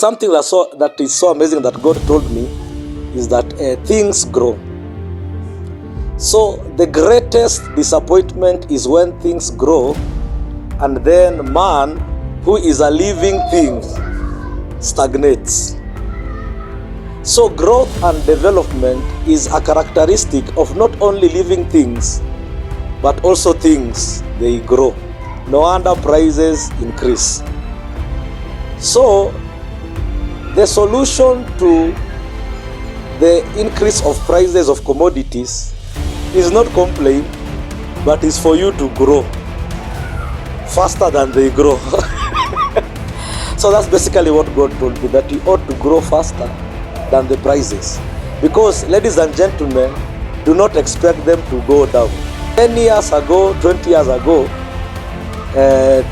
something that is so amazing that God told me is that things grow. So the greatest disappointment is when things grow and then man, who is a living thing, stagnates. So growth and development is a characteristic of not only living things, but also things, they grow. No wonder prices increase. So the solution to the increase of prices of commodities is not complain, but is for you to grow faster than they grow. So that's basically what God told me, that you ought to grow faster than the prices. Because, ladies and gentlemen, do not expect them to go down. 10 years ago, 20 years ago,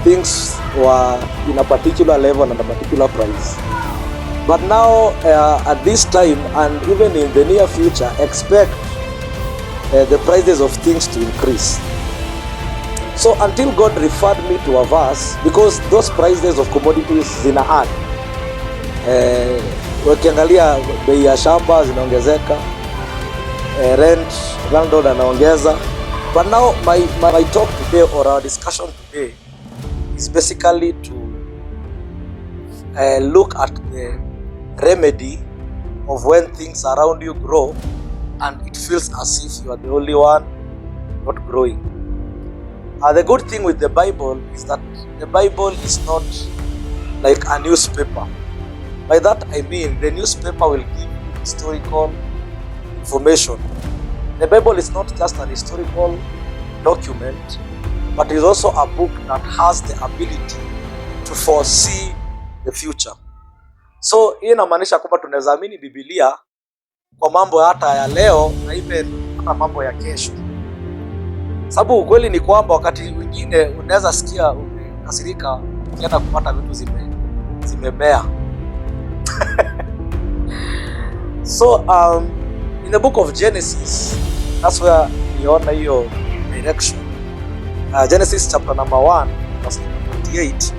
things were in a particular level and a particular price. But now, at this time, and even in the near future, expect the prices of things to increase. So until God referred me to a verse, because those prices of commodities zina add, wakiangalia bei ya shamba zinaongezeka, rent landlord anaongeza. But now my talk today, or our discussion today, is basically to look at the remedy of when things around you grow and it feels as if you are the only one not growing. The good thing with the Bible is that the Bible is not like a newspaper. By that I mean the newspaper will give you historical information. The Bible is not just an historical document, but is also a book that has the ability to foresee the future. So hii inamaanisha kwamba tunaweza amini Biblia kwa mambo hata ya leo na even hata mambo ya kesho. Sababu ukweli ni kwamba wakati mwingine unaweza sikia umekasirika ukienda kupata vitu zimemea. So in the book of Genesis, that's where we ona hiyo direction. Genesis chapter number 1 verse 28.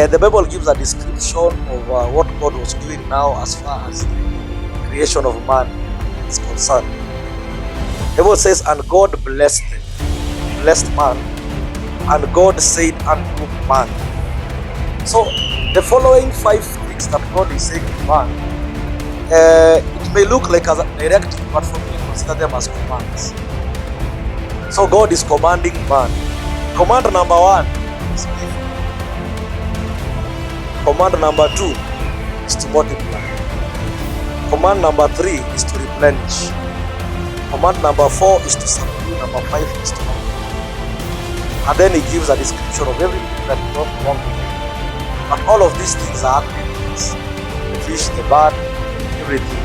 The Bible gives a description of what God was doing now as far as the creation of man is concerned. The Bible says, and God blessed man, and God said unto man. So the following 5 things that God is saying to man, it may look like a directive, but for me, consider them as commands. So God is commanding man. Command number 1 is give. Command number 2 is to multiply. Command number 3 is to replenish. Command number 4 is to subdue. Number 5 is to multiply. And then he gives a description of everything that God wants to do. But all of these things are activities. The fish, the bird, everything.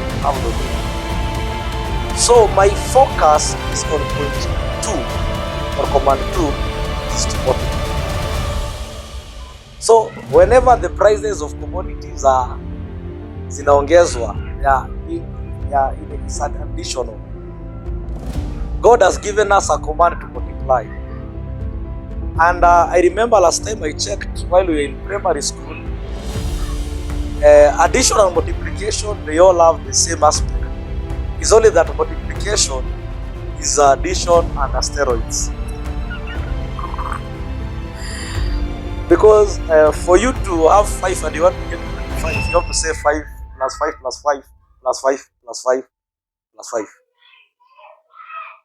So my focus is on point 2, or command 2, is to multiply. So whenever the prices of commodities are zinaongezwa, it's an additional. God has given us a command to multiply. And I remember last time I checked while we were in primary school, addition and multiplication, they all have the same aspect. It's only that multiplication is addition and steroids. Because for you to have 5 and you want to get 25, you have to say 5 plus 5 plus 5 plus 5 plus 5 plus 5.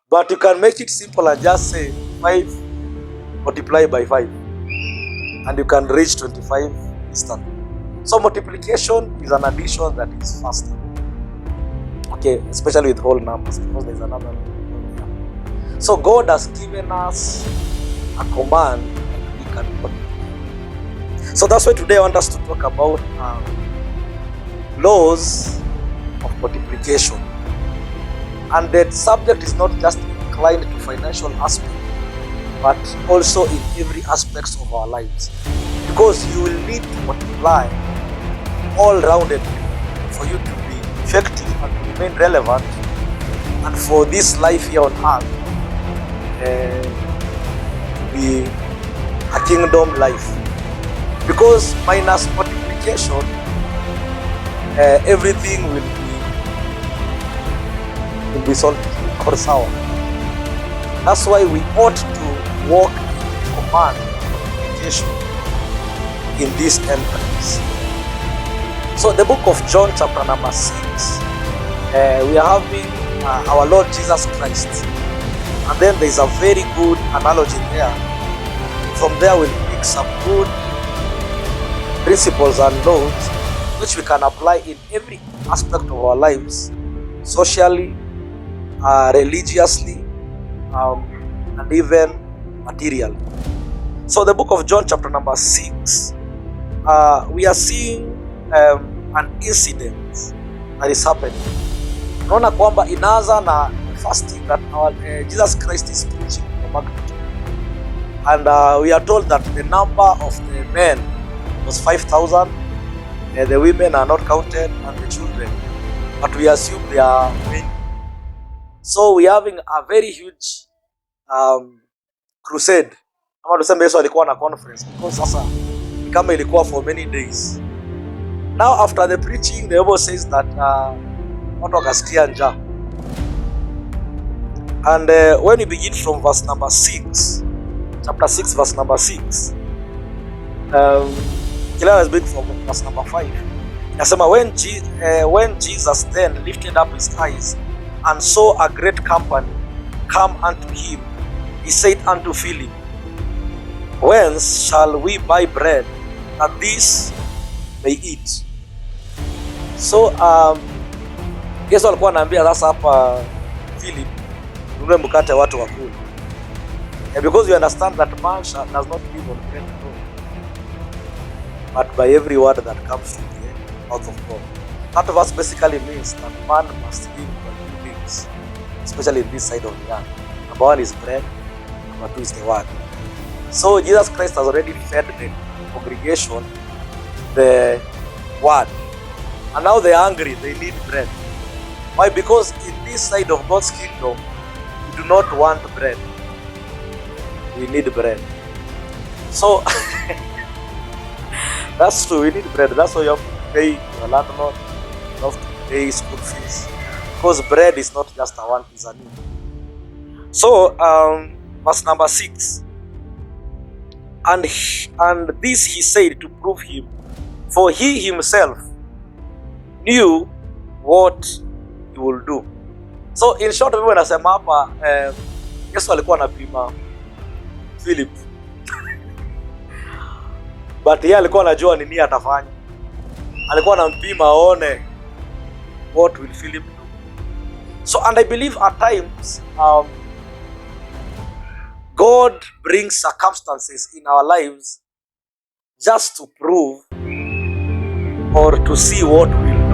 But you can make it simple and just say 5 multiplied by 5, and you can reach 25 instantly. So multiplication is an addition that is faster. Okay, especially with whole numbers, because there's another number. So God has given us a command that we can multiply. So that's why today I want us to talk about laws of multiplication. And the subject is not just inclined to financial aspect, but also in every aspect of our lives. Because you will need to multiply all-rounded for you to be effective and to remain relevant, and for this life here on earth to be a kingdom life. Because minus multiplication application, everything will be solved or sour. That's why we ought to walk in command and application in this end times. So the book of John chapter number 6, we are having our Lord Jesus Christ, and then there is a very good analogy there. From there we'll pick some good principles and laws which we can apply in every aspect of our lives, socially, religiously, and even materially. So the book of John chapter number 6, we are seeing an incident that is happening. Unaona kwamba inaanza na fasting that our Jesus Christ is preaching the magnitude, and we are told that the number of the men was 5,000. The women are not counted, and the children, but we assume they are many. So we are having a very huge crusade. Kama tuseme Yesu alikuwa na conference, because sasa kama ilikuwa for many days. Now after the preaching, the Bible says that watu wakasikia njaa. And when we begin from verse number 6, chapter 6 verse number 6, Kila has been from verse number 5. Inasema when Jesus then lifted up his eyes and saw a great company come unto him, he said unto Philip, whence shall we buy bread that these may eat? So Yesu alikuwa anaambia sasa hapa Philip, nunue mkate watu wakule. And because you understand that man does not live on bread alone, but by every word that comes from the mouth of God. That verse basically means that man must live by two things, especially in this side of the earth. Number one is bread, number two is the word. So Jesus Christ has already fed the congregation the word, and now they are hungry, they need bread. Why? Because in this side of God's kingdom, we do not want bread, we need bread. So that's true, we need bread. That's why you have to pay your landlord, you have to pay school fees, because bread is not just a one, it's a need. So verse number 6, and this he said to prove him, for he himself knew what he will do. So in short, mimi nasema hapa Yesu alikuwa anapima Philip but yeye alikuwa anajua nini atafanya. Alikuwa anampima aone what will Philip do. So and I believe at times God brings circumstances in our lives just to prove or to see what will